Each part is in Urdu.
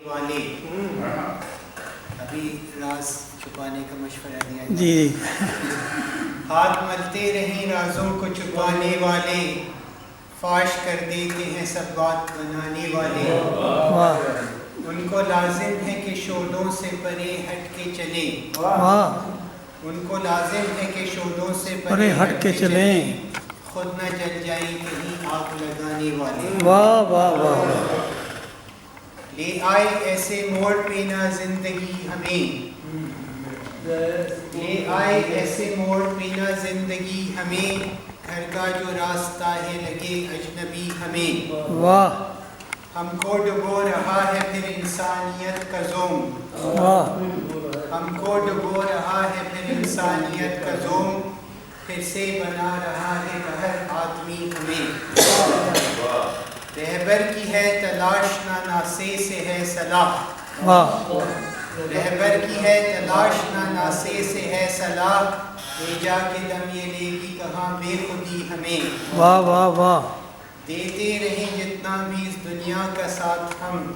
والے ابھی راز چھپانے کا مشورہ دیا جی ہاتھ ملتے رہیں رازوں کو چھپانے والے، فاش کر دیتے ہیں سب بات بنانے والے۔ واہ ان کو لازم ہے کہ شعلوں سے پرے ہٹ کے چلیں، واہ ان کو لازم ہے کہ شعلوں سے پرے ہٹ کے چلیں، خود نہ جل جائیں کہیں آگ لگانے والے۔ واہ واہ واہ لے آئے ایسے موڑ پہ نہ زندگی ہمیں، لے آئے ایسے موڑ پہ نہ زندگی ہمیں، گھر کا جو راستہ ہے لگے اجنبی ہمیں۔ واہ ہم کو ڈبو رہا ہے پھر انسانیت کا زوم، واہ ہم کو ڈبو رہا ہے پھر انسانیت کا زوم، پھر سے بنا رہا ہے ہر آدمی ہمیں۔ رہبر کی ہے تلاش نہ ناسے سے ہے صلاح، واہ رہبر کی ہے تلاش نہ ناسے سے ہے صلاح، لے جا کے دم یہ لے گی کہاں بے خودی ہمیں۔ واہ واہ واہ دیتے رہیں جتنا بھی اس دنیا کا ساتھ ہم،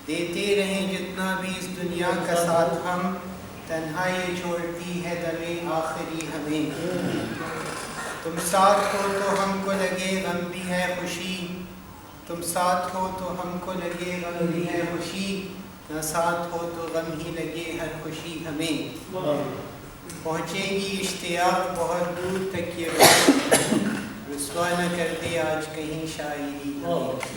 دیتے رہیں جتنا بھی اس دنیا کا ساتھ ہم، تنہائی چھوڑتی ہے دم آخری ہمیں۔ تم ساتھ ہو تو ہم کو لگے غم بھی ہے خوشی، تم ساتھ ہو تو ہم کو لگے غم بھی ہے خوشی، نہ ساتھ ہو تو غم ہی لگے ہر خوشی ہمیں۔ پہنچے گی اشتیاق بہت دور تک یہ بات، رسوا نہ کر دے آج کہیں شاعری ہمیں۔